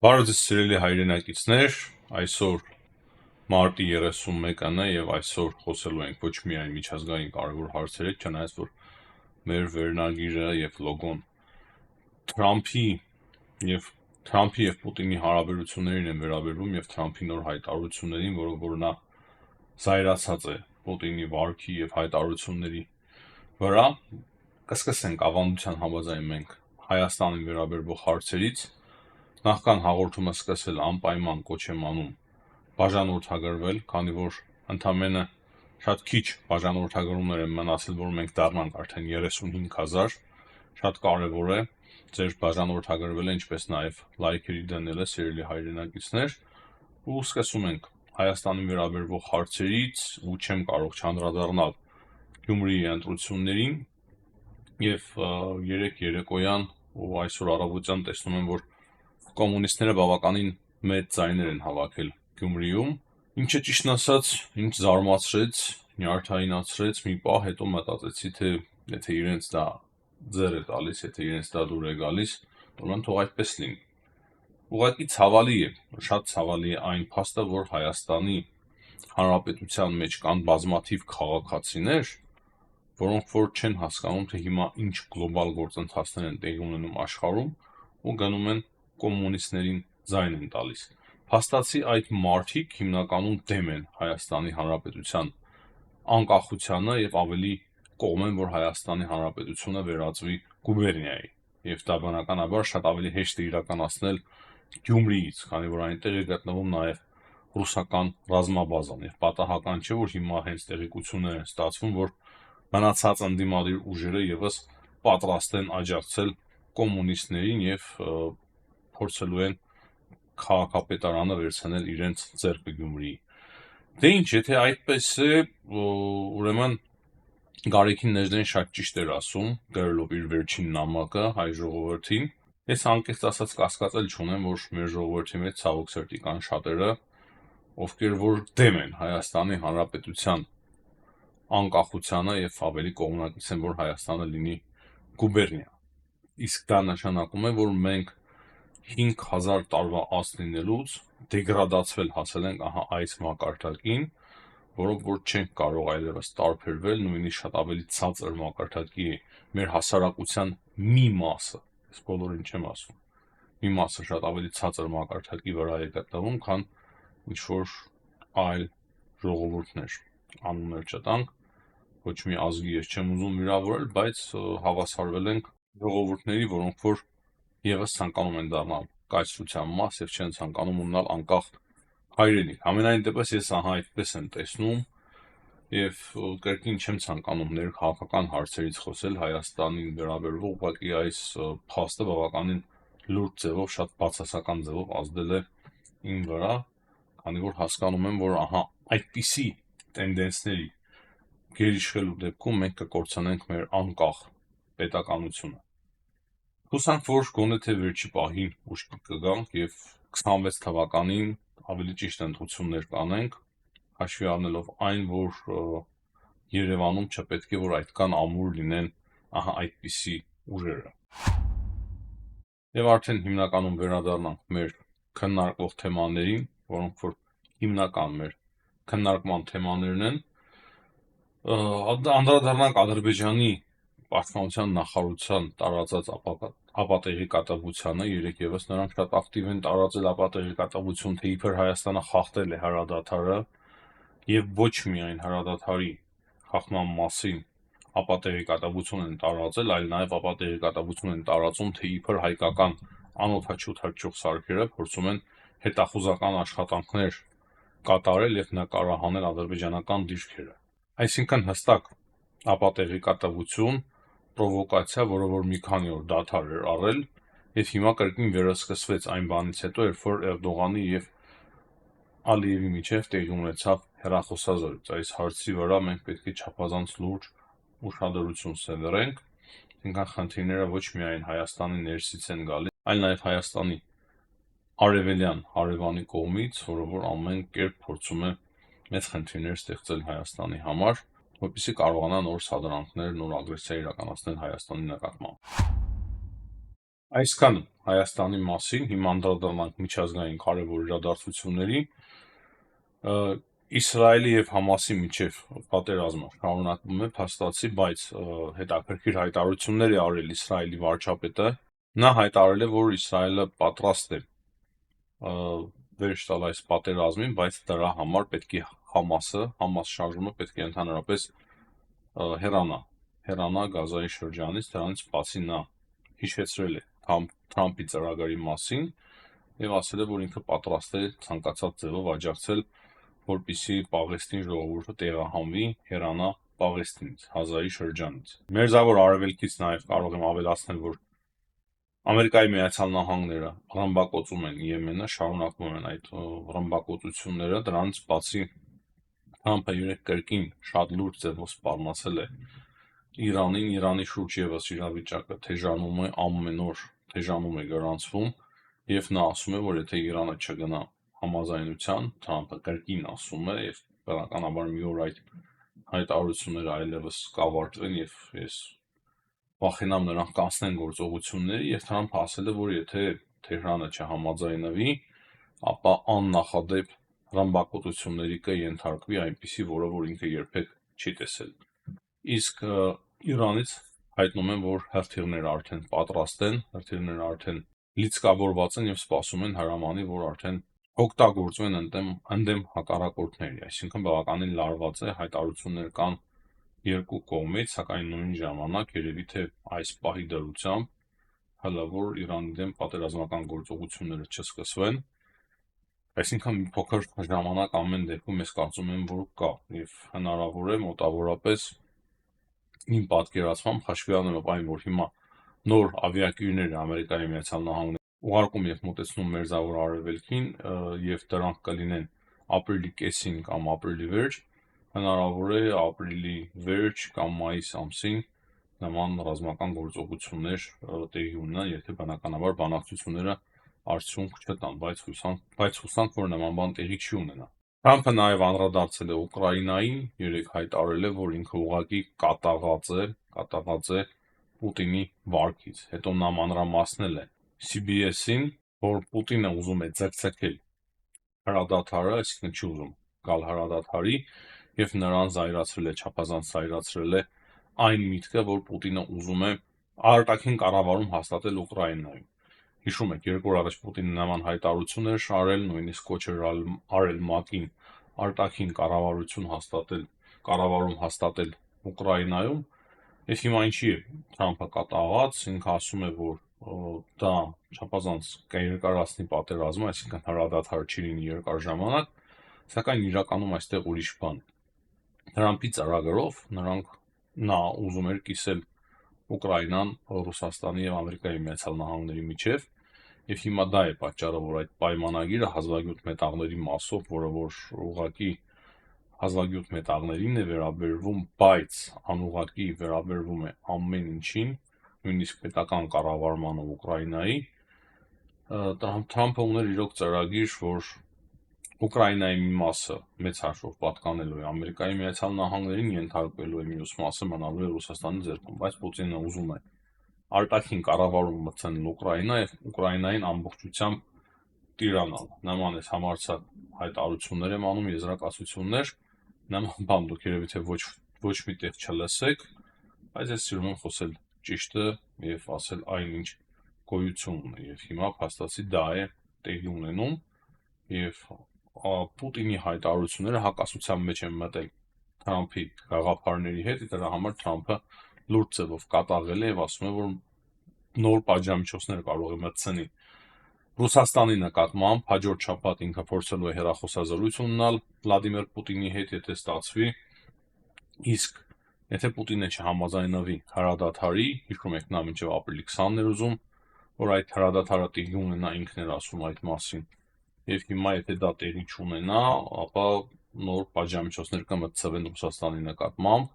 Բարև ձեզ սիրելի հայրենակիցներ, այսօր մարտի 31-ն է եւ այսօր խոսելու ենք ոչ միայն միջազգային կարևոր հարցերից, չնայած որ մեր վերնագիրը եւ լոգոն Թրամփի եւ Պուտինի հարաբերություններին են վերաբերվում եւ Թրամփի նոր հայտարարություններին, որ նա զայրացած է Պուտինի վարքի եւ հայտարարությունների վրա։ Կսկսենք ավանդության համաձայն մենք Հայաստանին վերաբերող հարցերից։ Նախքան հաղորդումը սկսել անպայման կոչ եմ անում բաժանորդագրվել, քանի որ ընդամենը շատ քիչ բաժանորդագրումներ են մնացել, որ մենք դառնանք արդեն 35,000, շատ կարևոր է ձեր բաժանորդագրվելը, ինչպես նաև լայքերի դնելը, սիրելի հայրենակիցներ, ու սկսում ենք Հայաստանին վերաբերող հարցերից, ու չեմ կարող չանդրադառնալ Գյումրիի ընտրություններին, եւ երեք երեկոյան ու այսօր առավոտյան տեսնում եմ, որ կոմունիստները բավականին մեծ ձայներ են հավաքել Գյումրիում, ինչը ճիշտն ասած ինձ զարմացրեց, նյարդայնացրեց մի պահ, հետո մտածեցի, թե եթե իրենց դա ձեռ է տալիս, եթե իրենց դա դուր է գալիս, ուրեմն թող այդպես լինի։ Ուղղակի ցավալի է, շատ ցավալի է այն փաստը, որ Հայաստանի Հանրապետության մեջ կան բազմաթիվ քաղաքացիներ, որոնք որ չեն հասկանում, թե հիմա ինչ գլոբալ գործընթացներ են տեղի ունենում աշխարհում ու գնում են կոմունիստներին ձայն են տալիս։ Փաստացի այդ մարդիկ հիմնականում դեմ են Հայաստանի Հանրապետության անկախությանը եւ ավելի կողմ են, որ Հայաստանի Հանրապետությունը վերածվի գուբերնիայի։ Եվ դա բնականաբար շատ ավելի հեշտ է իրականացնել Գյումրիից, քանի որ այնտեղ է գտնվում նաեւ ռուսական ռազմաբազան եւ պատահական չէ, որ հիմա հենց տեղեկություններ են ստացվում, որ մնացած ընդդիմադիր ուժերը եւս պատրաստ են աջակցել կոմունիստներին եւ փորձելու են քաղաքապետարանը վերցնել իրենց ձեռքը Գյումրիի։ Դե ինչ, եթե այդպես է, ուրեմն Գարեգին Նեժդեն շատ ճիշտ էր ասում, գրելով իր վերջին նամակը հայ ժողովրդին։ Ես անկեղծ ասած կասկածել չունեմ, որ մեր ժողովրդի մեջ ցավոք սրտի կան շատերը, ովքեր որ դեմ են Հայաստանի Հանրապետության անկախությանը եւ ավելի կողմնակից են, որ Հայաստանը լինի գուբերնիա։ Իսկ դա նշանակում է, որ մենք 5000 տարվա անց լինելուց դեգրադացվել հասել ենք ահա այս մակարդակին, որով որ չենք կարող այլևս տարբերվել, նույնիսկ շատ ավելի ցածր մակարդակի մեր հասարակության մի մասը, ես բոլորին չեմ ասում, մի մասը շատ ավելի ցածր մակարդակի վրա է գտնվում, քան ինչ որ այլ ժողովուրդներ, անուններ չտանք, ոչ մի ազգի ես չեմ ուզում վիրավորել, բայց հավասարվել ենք ժողովուրդների, որոնք որ եւս ցանկանում են դառնալ կայսրության մաս եւ չեն ցանկանում ունենալ անկախ հայրենիք։ Ամենայն դեպս ես ահա այդպես եմ տեսնում եւ կրկին չեմ ցանկանում ներքաղաքական հարցերից խոսել Հայաստանին վերաբերող, ուղղակի այս փաստը բավականին լուրջ ձևով, շատ բացասական ձևով ազդել է իմ վրա, քանի որ հասկանում եմ, որ ահա այդպիսի տենդենսների գերիշխելու դեպքում մենք կկորցնենք մեր անկախ պետականությունը։ Հուսանք, որ գոնե թե վերջի պահին ուշքի կգանք եւ 26 թվականին ավելի ճիշտ ընտրություններ կանենք, հաշվի առնելով այն, որ Երևանում չպետք է որ այդքան ամուր լինեն ահա այդպիսի ուժերը։ Եվ արդեն հիմնականում վերադառնանք մեր քննարկվող թեմաներին, որոնք որ հիմնական մեր քննարկման թեմաներն են, անդրադառնանք Ադրբեջանի պաշտպանության նախարարության տարածած ապատեղի կատաղությանը, երեք եւս նրանք շատ ակտիվ են տարածել ապատեղի կատաղություն, թե իբր Հայաստանը խախտել է հրադադարը եւ ոչ միայն հրադադարի խախտման մասին ապատեղի կատաղություն են տարածել, այլ նաեւ ապատեղի կատաղություն են տարածում, թե իբր հայկական անօդաչու թռչող սարքերը փորձում են հետախուզական աշխատանքներ կատարել եւ նկարահանել ադրբեջանական դիրքերը։ Այսինքն հստակ ապատեղի կատաղություն, պրովոկացիա, որը որ մի քանի օր դադար էր առել, եւ հիմա կրկին վերսկսվեց այն բանից հետո, երբ որ Էրդողանի եւ Ալիևի միջև տեղի ունեցավ հեռախոսազրույց։ Այս հարցի վրա մենք պետք է չափազանց լուրջ ուշադրություն սևեռենք, ինքան խնդիրները ոչ միայն Հայաստանի ներսից են գալիս, այլ նաեւ Հայաստանի արևելյան հարևանի կողմից, որը որ ամեն կերպ փորձում է մեծ խնդիրներ ստեղծել Հայաստանի համար, որպեսզի կարողանա նոր սադրանքներ, նոր ագրեսիա իրականացնել Հայաստանի նկատմամբ։ Այսքան Հայաստանի մասին, հիմա անդրադառնանք միջազգային կարևոր իրադարձությունների։ Իսրայելի եւ Համասի միջև պատերազմը շարունակվում է փաստացի, բայց հետաքրքիր հայտարարություններ է արել Իսրայելի վարչապետը։ Նա հայտարարել է, որ Իսրայելը պատրաստ է վերջ տալ այս պատերազմին, բայց դրա համար պետք է Համաս շարժումը պետք է ընդհանրապես հեռանա Գազայի շրջանից։ Դրանից բացի նա հիշեցրել է Թրամփի ծրագրի մասին եւ ասել է, որ ինքը պատրաստ է ցանկացած ձևով աջակցել, որպեսզի Պաղեստին ժողովուրդը տեղահանվի, հեռանա Պաղեստինից, Գազայի շրջանից։ Մերձավոր Արևելքից նաեւ կարող եմ ավելացնել, որ Ամերիկայի Միացյալ Նահանգները ռմբակոծում են Եմենը, շարունակվում են այդ ռմբակոծությունները։ Դրանից բացի Թրամփը երեք կրկին շատ լուրջ ձևով սպառնացել է Իրանին, Իրանի շուրջ եւս իրավիճակը թեժանում է, ամեն օր թեժանում է գրանցվում, եւ նա ասում է, որ եթե Իրանը չգնա համաձայնության, Թրամփը կրկին ասում է, եւ բնականաբար մի օր այդ հայտարարությունները այլևս կավարտվեն, եւ ես վախենամ նրանք կանցնեն գործողությունների, եւ Թրամփը ասել է, որ եթե Թեհրանը չհամաձայնվի, ապա աննախադեպ ռմբակոծությունների կենթարկվի այնպիսի, որը որ ինքը երբեք չի տեսել։ Իսկ Իրանից հայտնում են, որ հրթիռները արդեն պատրաստ են, հրթիռները արդեն լիցքավորված են եւ սպասում են հրամանի, որ արդեն օգտագործվեն ընդդեմ հակառակորդների, այսինքն բավականին լարված է, հայտարարություններ կան երկու կողմից, սակայն նույն ժամանակ երևի թե այս պահի դրությամբ հələ որ Իրանի դեմ պատերազմական գործողությունները չսկսվեն, այսինքն մի փոքր ժամանակ ամեն դեպքում ես կարծում եմ, որ կա եւ հնարավոր է մոտավորապես իմ պատկերացմամբ հաշվի առնելով այն, որ հիմա նոր ավիակիրներ Ամերիկայի Միացյալ Նահանգները ուղարկում եւ մոտեցնում Մերձավոր Արևելքին եւ դրանք կլինեն ապրիլի կեսին կամ ապրիլի վերջ, հնարավոր է ապրիլի վերջ կամ մայիս ամսին նման ռազմական գործողություններ տեղի ունենան, եթե բնականաբար բանակցությունները արդյունք չտան, բայց հուսանք, որ նման բան տեղի չի ունենա։ Թրամփը նաև անդրադարձել է Ուկրաինային, երեք հայտարարել է, որ ինքը ուղղակի կատաղած է Պուտինի վարքից։ Հետո նա մանրամասնել է CBS-ին, որ Պուտինը ուզում է ձգձգել հրադադարը, այսինքն չի ուզում գալ հրադադարի, եւ նրան չափազանց զայրացրել է այն միտքը, որ Պուտինը ուզում է արտաքին կառավարում հաստատել Ուկրաինայում։ Հիշում եք, 2 օր առաջ Պուտինը նման հայտարարություն էր արել, նույնիսկ կոչ էր արել ՄԱԿ-ին արտաքին կառավարում հաստատել Ուկրաինայում, եւ հիմա ինչի է Թրամփը կատաղած, ինքը ասում է, որ դա չափազանց կերկարացնի պատերազմը, այսինքն հրադադար չի լինի երկար ժամանակ, սակայն իրականում այստեղ ուրիշ բան է։ Թրամփի ծրագրով նա ուզում էր կիսել Ուկրաինան Ռուսաստանի եւ Ամերիկայի Միացյալ Նահանգների միջև, եւ հիմա դա է պատճառը, որ այդ պայմանագիրը հազվագյուտ մետաղների մասով, որը որ ուղղակի հազվագյուտ մետաղներին է վերաբերվում, բայց անուղղակի վերաբերվում է ամեն ինչին, նույնիսկ պետական կառավարմանը Ուկրաինայի, Թրամփը ուներ իրոք ծրագիր, որ Ուկրաինայի մի մասը մեծ հաշվով պատկանելու է Ամերիկայի Միացյալ Նահանգներին, ենթարկվելու է մյուս մասը մնալու է Ռուսաստանի ձեռքում, բայց Պուտինը ուզում է արտաքին կառավարում մտցնել Ուկրաինա եւ Ուկրաինային ամբողջությամբ տիրանալ։ Նման էս համարձակ հայտարարություններ եմ անում, եզրակացություններ, նման բան դուք երևի թե ոչ մի տեղ չլսեք, բայց ես սիրում եմ խոսել ճիշտը եւ ասել այնինչ գոյություն ունի, եւ հիմա փաստացի դա է տեղի ունենում, եւ Պուտինի հայտարարությունները հակասության մեջ են մտել Թրամփի գաղափարների հետ, դրա համար Թրամփը լուրջ ձևով կատաղել է եւ ասում է, որ նոր պատժամիջոցներ կարող է մտցնի Ռուսաստանի նկատմամբ, հաջորդ շաբաթ ինքը փորձելու է հեռախոսազրույց ունենալ Վլադիմիր Պուտինի հետ, եթե ստացվի, իսկ եթե Պուտինը չհամաձայնվի հրադադարի, հիշում եք նա մինչև ապրիլի 20-ն էր ուզում, որ այդ հրադադարը տեղի ունենա, ինքն էր ասում այդ մասին, եւ հիմա եթե դա տեղի չունենա, ապա նոր պատժամիջոցներ կմտցվեն Ռուսաստանի նկատմամբ,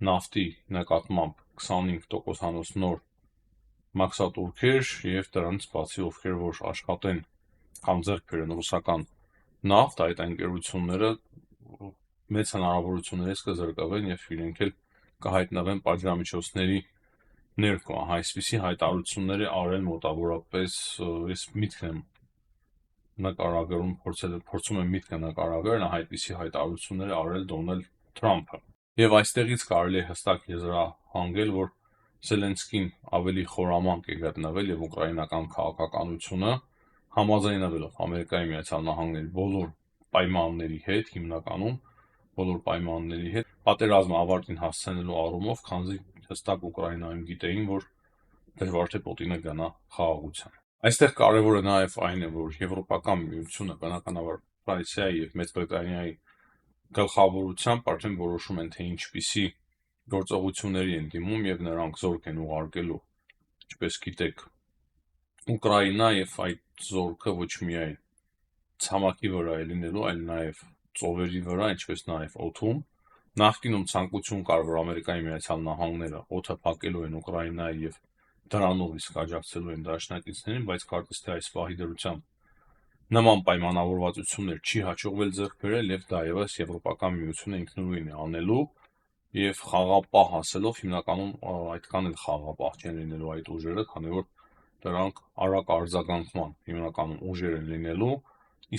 նավթի նկատմամբ 25%-անոց նոր մաքսատուրքեր եւ դրանից բացի ովքեր որ աշխատեն կամ ձեռք բերեն ռուսական նավթ, այդ ընկերությունները մեծ հնարավորություններից կզրկվեն եւ իրենք էլ կհայտնվեն պատժամիջոցների ներկա, այսպիսի հայտարարությունները արել մոտավորապես ես միտք եմ նկարագրում, փորձում եմ միտքը նկարագրել այդպիսի հայտարարությունները արել Դոնալդ Թրամփը։ Եվ այստեղից կարելի է հստակ եզրահանգել, որ Զելենսկին ավելի խորամանկ է գտնվել եւ ուկրաինական քաղաքականությունը համաձայնվելով Ամերիկայի Միացյալ Նահանգների բոլոր պայմանների հետ, հիմնականում բոլոր պայմանների հետ պատերազմը ավարտին հասցնելու առումով, քանզի հստակ Ուկրաինայում գիտեին, որ դժվար թե Պուտինը գնա խաղաղության։ Այստեղ կարևորը նաև այն է, որ Եվրոպական միությունը բնականաբար Ֆրանսիայի եւ Մեծ Բրիտանիայի գլխավորությամբ արդեն որոշում են, թե ինչպիսի գործողությունների են դիմում եւ նրանք զորք են ուղարկելու, ինչպես գիտեք, Ուկրաինա եւ այդ զորքը ոչ միայն ցամաքի վրա է լինելու, այլ նաեւ ծովերի վրա, ինչպես նաեւ օդում։ Նախկինում ցանկություն կար, որ Ամերիկայի Միացյալ Նահանգները օդը փակելու են Ուկրաինայի եւ դրանով իսկ աջակցելու են դաշնակիցներին, բայց կարծես թե այս պահի դրությամբ նման պայմանավորվածություններ չի հաջողվել ձեռք բերել եւ դա եւս Եվրոպական միությունը ինքնուրույն է անելու եւ խաղապահ ասելով հիմնականում այդքան էլ խաղապահ չեն լինելու այդ ուժերը, քանի որ դրանք արագ արձագանքման հիմնականում ուժեր են լինելու,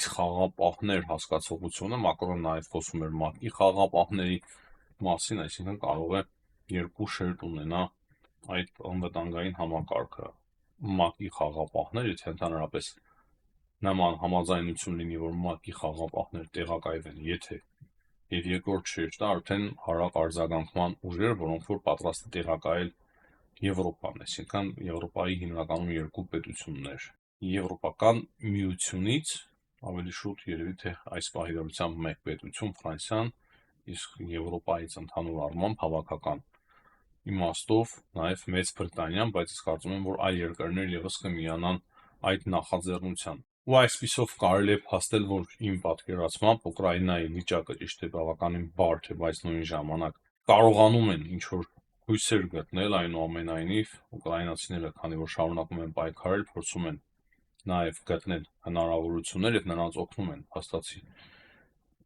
իսկ խաղապահներ հասկացողությունը Մակրոն նաեւ խոսում էր ՄԱԿ-ի խաղապահների մասին, այսինքն կարող է երկու շերտ ունենա այդ անվտանգային համակարգը ՄԱԿ-ի խաղապահներ, եթե ընդհանրապես նման համաձայնություն լինի, որ ՄԱԿ-ի խաղապահներ տեղակայվեն, եթե եւ երկրորդ շեշտը արդեն հարավ արձագանքման ուժեր, որոնք որ պատրաստ է տեղակայել Եվրոպան, այսինքն Եվրոպայի հիմնականում երկու պետություններ։ Եվրոպական միությունից ավելի շուտ երևի թե այս պահի դրությամբ մեկ պետություն Ֆրանսիան, իսկ Եվրոպայից ընդհանուր առմամբ հավաքական իմաստով նաև Մեծ Բրիտանիան, բայց ես կարծում եմ, որ այլ երկրներ եւս կմիանան այդ նախաձեռնության։ Ու այսպիսով կարելի է փաստել, որ իմ պատկերացմամբ Ուկրաինայի վիճակը ճիշտ է բավականին բարդ է, բայց նույն ժամանակ կարողանում են ինչ որ հույսեր գտնել, այնուամենայնիվ ուկրաինացիները, քանի որ շարունակում են պայքարել, փորձում են նաև գտնել հնարավորություններ եւ նրանց օգնում են փաստացի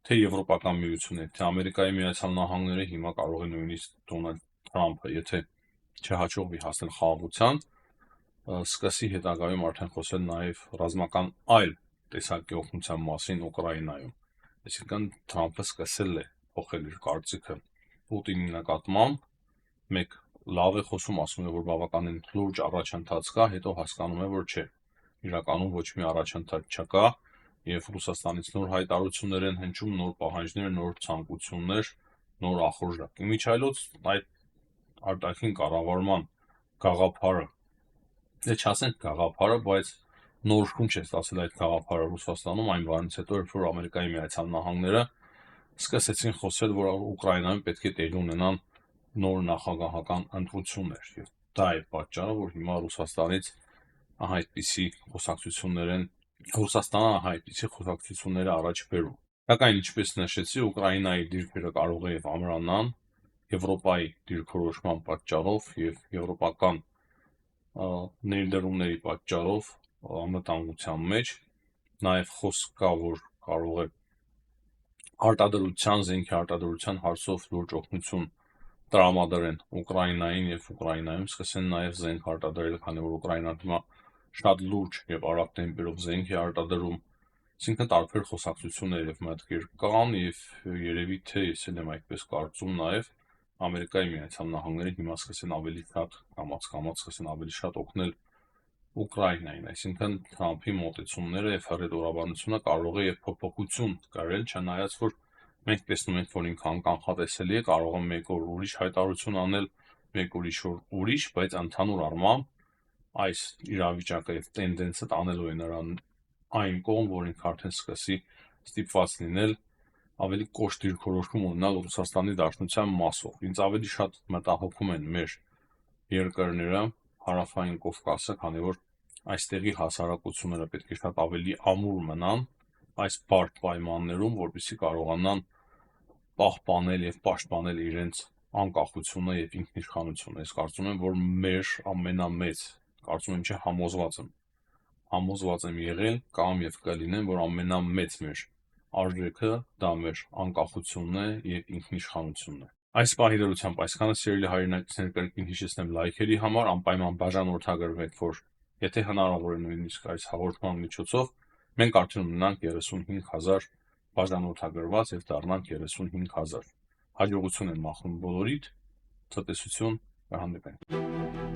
թե Եվրոպական միությունը, թե Ամերիկայի Միացյալ Նահանգները հիմա կարող է նույնիսկ Դոնալդ Թրամփը, եթե չհաջողվի հասնել խաղաղության, սկսի հետագայում արդեն խոսել նաև ռազմական այլ տեսակի օգնության մասին Ուկրաինայում։ Այսինքն Թրամփը սկսել է փոխել իր կարծիքը Պուտինի նկատմամբ, մեկ լավ է խոսում, ասում է, որ բավականին լուրջ առաջընթաց կա, հետո հասկանում է, որ չէ, իրականում ոչ մի առաջընթաց չկա, եւ Ռուսաստանից նոր հայտարարություններ են հնչում, նոր պահանջներ, նոր ցանկություններ, նոր ախորժակ։ Իմիջիայլոց այդ արտաքին կառավարման գաղափարը, դե չասենք գաղափարը, բայց նոր շունչ է ստացել այդ գաղափարը Ռուսաստանում այն բանից հետո, երբ որ Ամերիկայի Միացյալ Նահանգները սկսեցին խոսել, որ Ուկրաինայում պետք է տեղի ունենան նոր նախագահական ընտրություններ, եւ դա է պատճառը, որ հիմա Ռուսաստանից այդպիսի խոսակցություններ են այդպիսի խոսակցությունները առաջ բերում։ Սակայն ինչպես նշեցի, Ուկրաինայի դիրքերը կարող է եւ ամրանան Եվրոպայի դիրքորոշման պատճառով եւ եվրոպական ներդրումների պատճառով անվտանգության մեջ, նաեւ խոսք կա, որ կարող է զենքի արտադրության հարցով լուրջ օգնություն տրամադրեն Ուկրաինային եւ Ուկրաինայում սկսեն նաեւ զենք արտադրել, քանի որ Ուկրաինան հիմա շատ լուրջ եւ արագ տեմպերով զենք է արտադրում, այսինքն տարբեր խոսակցություններ եւ մտքեր կան եւ երևի թե ես եմ այդպես կարծում նաեւ Ամերիկայի Միացյալ Նահանգները հիմա սկսեն ավելի շատ կամաց սկսեն ավելի շատ օգնել Ուկրաինային, այսինքն Թրամփի մոտեցումները եւ հռետորաբանությունը կարող է եւ փոփոխություն կրել, չնայած որ մենք տեսնում ենք, որ ինքան կանխատեսելի է, կարող է մեկ օր ուրիշ հայտարարություն անել, մեկ ուրիշ օր ուրիշ, բայց ընդհանուր առմամբ այս իրավիճակը եւ տենդենսը տանելու է նրան այն կողմ, որ ինքը արդեն սկսի ստիպված լինել ավելի կոշտ դիրքորոշում ունենալ Ռուսաստանի Դաշնության մասով։ Ինձ ավելի շատ մտահոգում են մեր երկրները, հարավային Կովկասը, քանի որ այստեղի հասարակությունները պետք է շատ ավելի ամուր մնան այս բարդ պայմաններում, որպեսզի կարողանան պահպանել եւ պաշտպանել իրենց անկախությունը եւ ինքնիշխանությունը։ Ես կարծում եմ, որ մեր ամենամեծ, կարծում եմ չէ, համոզված եմ եղել կամ եւ կլինեմ, որ ամենամեծ մեր արժեքը դա մեր անկախությունն է եւ ինքնիշխանությունն է։ Այս պահի դրությամբ այսքանը սիրելի հայրենակիցներ, կրկին հիշեցնեմ լայքերի համար, անպայման բաժանորդագրվեք, որ եթե հնարավոր է նույնիսկ այս հաղորդման միջոցով մենք արդյոք մնանք 35,000 բաժանորդագրված եւ դառնանք 35,000։ Հաջողություն եմ մաղթում բոլորիդ, ցտեսություն, կհանդիպենք։